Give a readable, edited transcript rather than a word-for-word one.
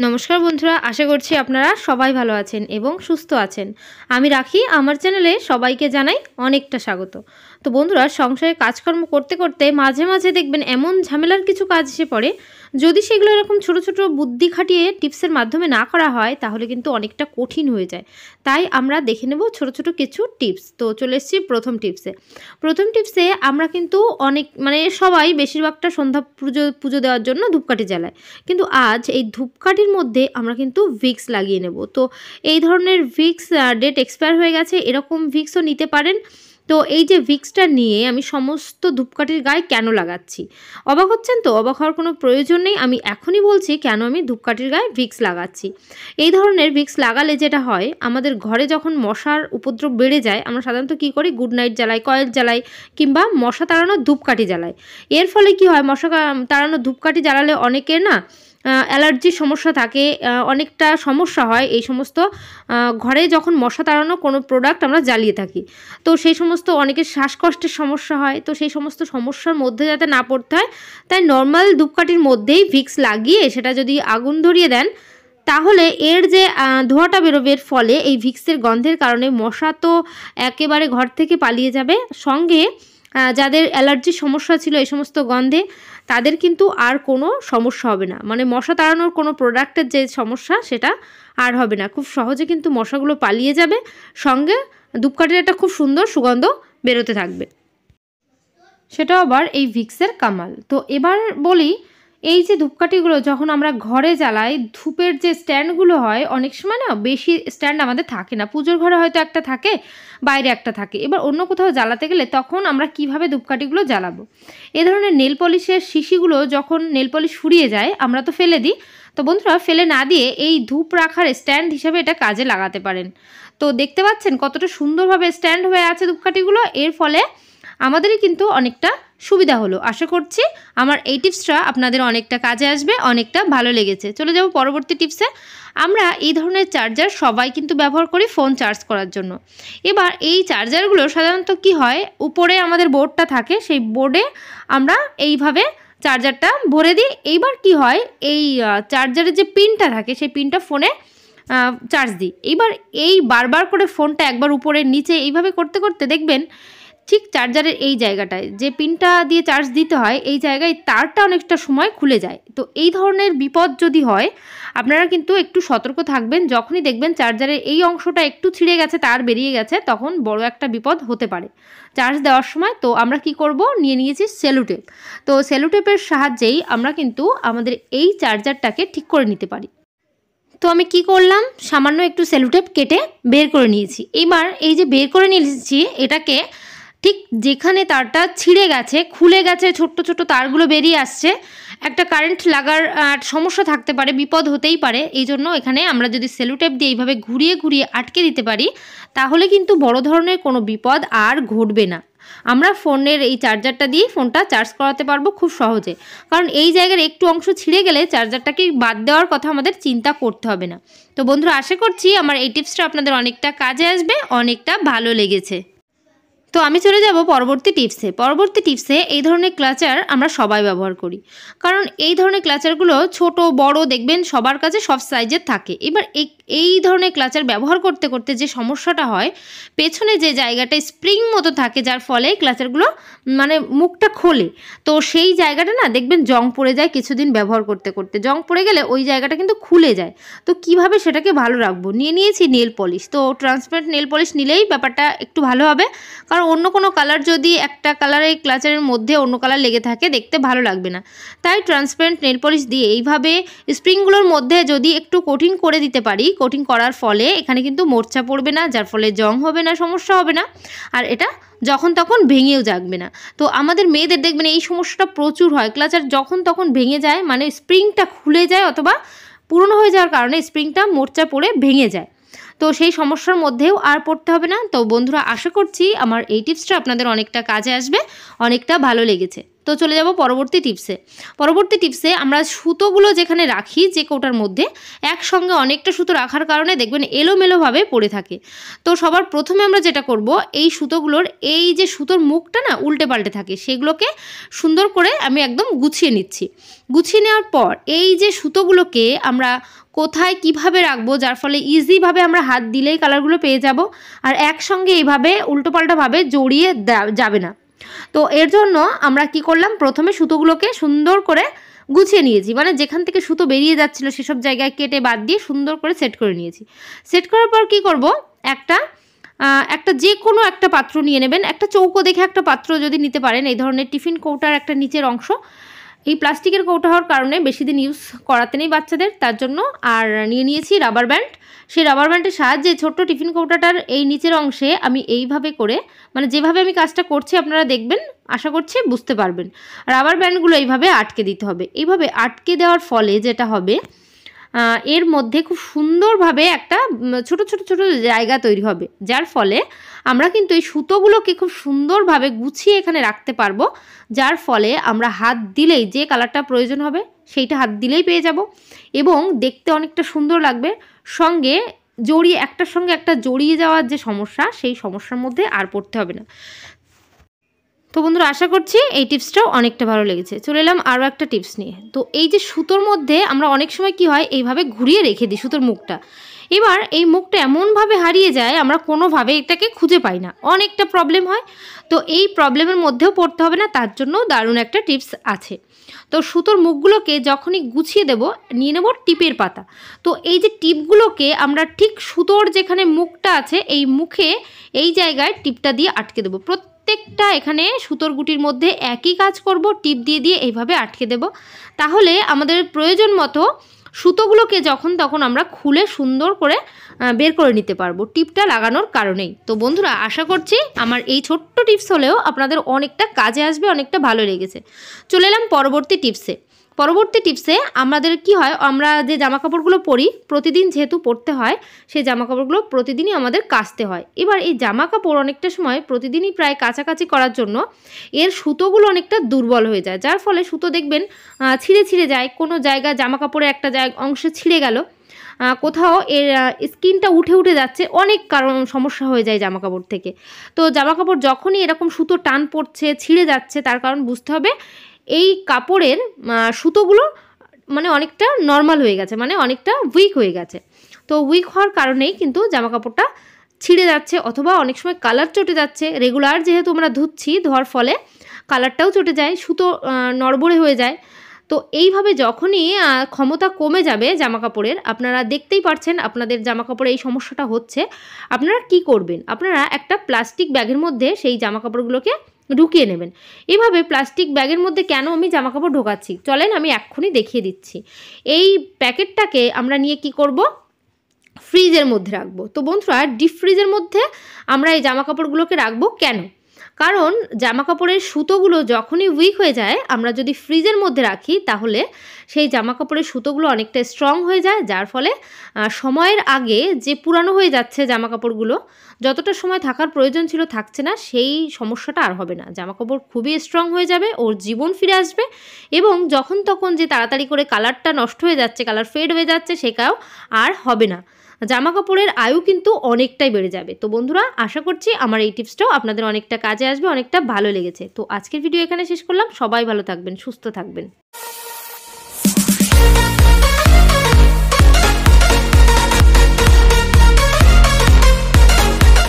নমস্কার বন্ধুরা, আশা করছি আপনারা সবাই ভালো আছেন এবং সুস্থ আছেন। আমি রাখি, আমার চ্যানেলে সবাইকে জানাই অনেকটা স্বাগত। তো বন্ধুরা, সংসারে কাজকর্ম করতে করতে মাঝে মাঝে দেখবেন এমন ঝামেলার কিছু কাজ এসে পড়ে, যদি সেগুলো এরকম ছোট ছোট বুদ্ধি খাটিয়ে টিপসের মাধ্যমে না করা হয় তাহলে কিন্তু অনেকটা কঠিন হয়ে যায়। তাই আমরা দেখে নেব ছোট ছোট কিছু টিপস। তো চলে এসেছি প্রথম টিপসে। আমরা কিন্তু অনেক সবাই বেশিরভাগটা সন্ধ্যা পুজো দেওয়ার জন্য ধূপকাঠি জ্বালায়, কিন্তু আজ এই ধূপকাঠির মধ্যে আমরা কিন্তু ভিক্স লাগিয়ে নেব। তো এই ধরনের ভিক্স ডেট এক্সপায়ার হয়ে গেছে এরকম ভিক্সও নিতে পারেন। তো এই যে ভিক্সটা নিয়ে আমি সমস্ত ধূপকাঠির গায়ে কেন লাগাচ্ছি, অবাক হচ্ছেন তো? অবাক হওয়ার কোনো প্রয়োজন নেই, আমি এখনই বলছি কেন আমি ধূপকাঠির গায়ে ভিক্স লাগাচ্ছি। এই ধরনের ভিক্স লাগালে যেটা হয়, আমাদের ঘরে যখন মশার উপদ্রব বেড়ে যায় আমরা সাধারণত কী করি, গুড নাইট জ্বালাই, কয়েল জ্বালাই কিংবা মশা তাড়ানোর ধূপকাঠি জ্বালাই। এর ফলে কি হয়, মশা তাড়ানোর ধূপকাঠি জ্বালালে অনেকের না অ্যালার্জির সমস্যা থাকে, অনেকটা সমস্যা হয় এই সমস্ত ঘরে যখন মশা তাড়ানো কোনো প্রোডাক্ট আমরা জ্বালিয়ে থাকি। তো সেই সমস্ত অনেকের শ্বাসকষ্টের সমস্যা হয়। তো সেই সমস্ত সমস্যার মধ্যে যাতে না পড়তে হয়, তাই নর্মাল ধূপকাঠির মধ্যেই ভিক্স লাগিয়ে সেটা যদি আগুন ধরিয়ে দেন, তাহলে এর যে ধোঁয়াটা বেরোবে, এর ফলে এই ভিক্সের গন্ধের কারণে মশা তো একেবারে ঘর থেকে পালিয়ে যাবে, সঙ্গে যাদের অ্যালার্জির সমস্যা ছিল এই সমস্ত গন্ধে তাদের কিন্তু আর কোনো সমস্যা হবে না। মশা তাড়ানোর কোনো প্রোডাক্টের যে সমস্যা সেটা আর হবে না, খুব সহজে কিন্তু মশাগুলো পালিয়ে যাবে, সঙ্গে ধূপকাঠির একটা খুব সুন্দর সুগন্ধ বেরোতে থাকবে। সেটা আবার এই ভিক্সের কামাল। তো এবার বলি, এই যে ধূপকাঠিগুলো যখন আমরা ঘরে জ্বালাই, ধূপের যে স্ট্যান্ডগুলো হয়, অনেক সময় না বেশি স্ট্যান্ড আমাদের থাকে না, পুজোর ঘরে হয়তো একটা থাকে, বাইরে একটা থাকে। এবার অন্য কোথাও জ্বালাতে গেলে তখন আমরা কিভাবে ধূপকাঠিগুলো জ্বালাবো? এ ধরনের নেল পলিশের শিশিগুলো যখন নেল পলিশ ফুরিয়ে যায় আমরা তো ফেলে দিই। তো বন্ধুরা, ফেলে না দিয়ে এই ধূপ রাখার স্ট্যান্ড হিসেবে এটা কাজে লাগাতে পারেন। তো দেখতে পাচ্ছেন কতটা সুন্দরভাবে স্ট্যান্ড হয়ে আছে ধূপকাঠিগুলো, এর ফলে আমাদেরই কিন্তু অনেকটা সুবিধা হলো। আশা করছি আমার এই টিপসটা আপনাদের অনেকটা কাজে আসবে, অনেকটা ভালো লেগেছে। চলে যাব পরবর্তী টিপসে। আমরা এই ধরনের চার্জার সবাই কিন্তু ব্যবহার করি ফোন চার্জ করার জন্য। এবার এই চার্জারগুলো সাধারণত কি হয়, উপরে আমাদের বোর্ডটা থাকে, সেই বোর্ডে আমরা এইভাবে চার্জারটা ভরে দিই। এইবার কি হয়, এই চার্জারের যে পিনটা থাকে সেই পিনটা ফোনে চার্জ দিই। এইবার এই বারবার করে ফোনটা একবার উপরে নিচে এইভাবে করতে করতে দেখবেন ঠিক চার্জারের এই জায়গাটায় যে পিনটা দিয়ে চার্জ দিতে হয়, এই জায়গায় তারটা অনেকটা সময় খুলে যায়। তো এই ধরনের বিপদ যদি হয়, আপনারা কিন্তু একটু সতর্ক থাকবেন। যখনই দেখবেন চার্জারের এই অংশটা একটু ছিঁড়ে গেছে, তার বেরিয়ে গেছে, তখন বড় একটা বিপদ হতে পারে চার্জ দেওয়ার সময়। তো আমরা কি করব, নিয়েছি সেলোটেপ। তো সেলোটেপের সাহায্যেই আমরা কিন্তু আমাদের এই চার্জারটাকে ঠিক করে নিতে পারি। তো আমি কি করলাম, সামান্য একটু সেলোটেপ কেটে বের করে নিয়েছি। এবার এই যে বের করে নিয়েছি, এটাকে ঠিক যেখানে তারটা ছিঁড়ে গেছে, খুলে গেছে, ছোট্ট ছোট্ট তারগুলো বেরিয়ে আসছে, একটা কারেন্ট লাগার সমস্যা থাকতে পারে, বিপদ হতেই পারে। এই জন্য এখানে আমরা যদি সেলোটেপ দিয়ে এইভাবে ঘুরিয়ে ঘুরিয়ে আটকে দিতে পারি, তাহলে কিন্তু বড় ধরনের কোনো বিপদ আর ঘটবে না। আমরা ফোনের এই চার্জারটা দিয়ে ফোনটা চার্জ করাতে পারবো খুব সহজে, কারণ এই জায়গার একটু অংশ ছিঁড়ে গেলে চার্জারটাকে বাদ দেওয়ার কথা আমাদের চিন্তা করতে হবে না। তো বন্ধুরা, আশা করছি আমার এই টিপসটা আপনাদের অনেকটা কাজে আসবে, অনেকটা ভালো লেগেছে। তো আমি চলে যাব পরবর্তী টিপসে। এই ধরনের ক্লাচার আমরা সবাই ব্যবহার করি, কারণ এই ধরনের ক্লাচারগুলো ছোট বড় দেখবেন সবার কাছে সব সাইজের থাকে। এবার এই ধরনের ক্লাচার ব্যবহার করতে করতে যে সমস্যাটা হয়, পেছনে যে জায়গাটায় স্প্রিং মতো থাকে, যার ফলে ক্লাচারগুলো মুখটা খোলে, তো সেই জায়গাটা না দেখবেন জং পড়ে যায়। কিছুদিন ব্যবহার করতে করতে জং পড়ে গেলে ওই জায়গাটা কিন্তু খুলে যায়। তো কিভাবে সেটাকে ভালো রাখবো, নিয়েছি নেল পলিশ। তো ট্রান্সপারেন্ট নেল পলিশ নিলেই ব্যাপারটা একটু ভালো হবে, কারণ অন্য কোনো কালার যদি একটা কালারের ক্লাচারের মধ্যে অন্য কালার লেগে থাকে, দেখতে ভালো লাগবে না। তাই ট্রান্সপারেন্ট নেল পলিশ দিয়ে এইভাবে স্প্রিংগুলোর মধ্যে যদি একটু কোটিং করে দিতে পারি, কোটিং করার ফলে এখানে কিন্তু মোর্চা পড়বে না, যার ফলে জং হবে না, সমস্যা হবে না, আর এটা যখন তখন ভেঙেও যাবে না। তো আমাদের মেয়েদের দেখবেন এই সমস্যাটা প্রচুর হয়, ক্লাচার যখন তখন ভেঙে যায়, স্প্রিংটা খুলে যায় অথবা পুরনো হয়ে যাওয়ার কারণে স্প্রিংটা মোর্চা পড়ে ভেঙে যায়। তো সেই সমস্যার মধ্যেও আর পড়তে হবে না। তো বন্ধুরা, আশা করছি আমার এই টিপসটা আপনাদের অনেকটা কাজে আসবে, অনেকটা ভালো লেগেছে। তো চলে যাব পরবর্তী টিপসে আমরা সুতোগুলো যেখানে রাখি যে কৌটার মধ্যে একসঙ্গে অনেকটা সুতো রাখার কারণে দেখবেন এলোমেলোভাবে পড়ে থাকে। তো সবার প্রথমে আমরা যেটা করব, এই সুতোগুলোর এই যে সুতোর মুখটা না উল্টে পাল্টে থাকে, সেগুলোকে সুন্দর করে আমি একদম গুছিয়ে নিচ্ছি। গুছিয়ে নেওয়ার পর এই যে সুতোগুলোকে আমরা কোথায় কিভাবে রাখবো, যার ফলে ইজিভাবে আমরা হাত দিলেই কালারগুলো পেয়ে যাব, আর একসঙ্গে এইভাবে উল্টোপাল্টাভাবে জড়িয়ে যাবে না। তো এর জন্য আমরা কি করলাম, প্রথমে সুতোগুলোকে সুন্দর করে গুছিয়ে নিয়েছি, মানে যেখান থেকে সুতো বেরিয়ে যাচ্ছিলো সেসব জায়গায় কেটে বাদ দিয়ে সুন্দর করে সেট করে নিয়েছি। সেট করার পর কি করব, একটা যে কোনো একটা পাত্র নিয়ে নেবেন, একটা চৌকো দেখে একটা পাত্র যদি নিতে পারেন, এই ধরনের টিফিন কৌটার একটা নিচের অংশ। এই প্লাস্টিকের কৌটা হওয়ার কারণে বেশি দিন ইউজ করাতে নেই বাচ্চাদের, তার জন্য। আর নিয়ে নিয়েছি রাবার ব্যান্ড। সেই রাবার ব্যান্ডের সাহায্যে ছোট্ট টিফিন কৌটাটার এই নিচের অংশে আমি এইভাবে করে, মানে যেভাবে আমি কাজটা করছি আপনারা দেখবেন, আশা করছি বুঝতে পারবেন। রাবার ব্যান্ডগুলো এইভাবে আটকে দিতে হবে। এইভাবে আটকে দেওয়ার ফলে যেটা হবে, এর মধ্যে খুব সুন্দরভাবে একটা ছোট ছোট ছোট জায়গা তৈরি হবে, যার ফলে আমরা কিন্তু এই সুতোগুলোকে খুব সুন্দরভাবে গুছিয়ে এখানে রাখতে পারবো, যার ফলে আমরা হাত দিলেই যে কালারটা প্রয়োজন হবে সেইটা হাত দিলেই পেয়ে যাব, এবং দেখতে অনেকটা সুন্দর লাগবে। সঙ্গে একটার সঙ্গে একটা জড়িয়ে যাওয়ার যে সমস্যা, সেই সমস্যার মধ্যে আর পড়তে হবে না। তো বন্ধুরা, আশা করছি এই টিপসটাও অনেকটা ভালো লেগেছে। চলে এলাম আরও একটা টিপস নিয়ে। তো এই যে সুতোর মধ্যে আমরা অনেক সময় কি হয়, এইভাবে ঘুরিয়ে রেখে দিই সুতোর মুখটা। এবার এই মুখটা এমনভাবে হারিয়ে যায়, আমরা কোনোভাবে এটাকে খুঁজে পাই না, অনেকটা প্রবলেম হয়। তো এই প্রবলেমের মধ্যেও পড়তে হবে না, তার জন্য দারুণ একটা টিপস আছে। তো সুতোর মুখগুলোকে যখনই গুছিয়ে দেব, নিয়ে নেব টিপের পাতা। তো এই যে টিপগুলোকে আমরা ঠিক সুতোর যেখানে মুখটা আছে, এই মুখে এই জায়গায় টিপটা দিয়ে আটকে দেবো। প্রত্যেকটা এখানে সুতোর গুটির মধ্যে একই কাজ করব, টিপ দিয়ে দিয়ে এইভাবে আটকে দেব। তাহলে আমাদের প্রয়োজন মতো সুতোগুলোকে যখন তখন আমরা খুলে সুন্দর করে বের করে নিতে পারবো, টিপটা লাগানোর কারণেই। তো বন্ধুরা, আশা করছি আমার এই ছোট্ট টিপস হলেও আপনাদের অনেকটা কাজে আসবে, অনেকটা ভালো লেগেছে। চলে এলাম পরবর্তী টিপসে। আমাদের কি হয়, আমরা যে জামা কাপড়গুলো পরি প্রতিদিন, যেহেতু পরতে হয়, সেই জামা কাপড়গুলো প্রতিদিনই আমাদের কাচতে হয়। এবার এই জামা কাপড় অনেকটা সময় প্রতিদিনই প্রায় কাছাকাছি করার জন্য এর সুতোগুলো অনেকটা দুর্বল হয়ে যায়, যার ফলে সুতো দেখবেন ছিঁড়ে যায়, কোনো জায়গা জামা কাপড়ে একটা অংশে ছিঁড়ে গেল, কোথাও এর স্কিনটা উঠে যাচ্ছে, অনেক কারণ সমস্যা হয়ে যায় জামা কাপড় থেকে। তো জামা কাপড় যখনই এরকম সুতো টান পড়ছে, ছিঁড়ে যাচ্ছে, তার কারণ বুঝতে হবে এই কাপড়ের সুতোগুলো মানে অনেকটা নর্মাল হয়ে গেছে, মানে অনেকটা উইক হয়ে গেছে। তো উইক হওয়ার কারণেই কিন্তু জামা কাপড়টা ছিঁড়ে যাচ্ছে, অথবা অনেক সময় কালার চটে যাচ্ছে। রেগুলার যেহেতু আমরা ধুচ্ছি, ধোয়ার ফলে কালারটাও চটে যায়, সুতো নড়বড়ে হয়ে যায়। তো এইভাবে যখনই ক্ষমতা কমে যাবে জামা কাপড়ের, আপনারা দেখতেই পারছেন আপনাদের জামা কাপড়ে এই সমস্যাটা হচ্ছে, আপনারা কি করবেন, আপনারা একটা প্লাস্টিক ব্যাগের মধ্যে সেই জামা কাপড়গুলোকে ঢুকিয়ে নেবেন। এভাবে প্লাস্টিক ব্যাগের মধ্যে কেন আমি জামা কাপড় ঢোকাচ্ছি, চলেন আমি এক্ষুনি দেখিয়ে দিচ্ছি। এই প্যাকেটটাকে আমরা নিয়ে কি করব, ফ্রিজের মধ্যে রাখবো। তো বন্ধুরা, ডিপ ফ্রিজের মধ্যে আমরা এই জামা কাপড়গুলোকে রাখবো কেন, কারণ জামা কাপড়ের সুতোগুলো যখনই উইক হয়ে যায়, আমরা যদি ফ্রিজের মধ্যে রাখি, তাহলে সেই জামা কাপড়ের সুতোগুলো অনেকটা স্ট্রং হয়ে যায়, যার ফলে সময়ের আগে যে পুরানো হয়ে যাচ্ছে জামা কাপড়গুলো, যতটা সময় থাকার প্রয়োজন ছিল থাকছে না, সেই সমস্যাটা আর হবে না। জামা কাপড় খুবই স্ট্রং হয়ে যাবে, ওর জীবন ফিরে আসবে, এবং যখন তখন যে তাড়াতাড়ি করে কালারটা নষ্ট হয়ে যাচ্ছে, কালার ফেড হয়ে যাচ্ছে, সেটাও আর হবে না। জামা কাপড়ের আয়ু কিন্তু অনেকটাই বেড়ে যাবে। তো বন্ধুরা, আশা করছি আমার এই টিপসটাও আপনাদের অনেকটা কাজে আসবে, অনেকটা ভালো লেগেছে। তো আজকের ভিডিও এখানে শেষ করলাম। সবাই ভালো থাকবেন, সুস্থ থাকবেন।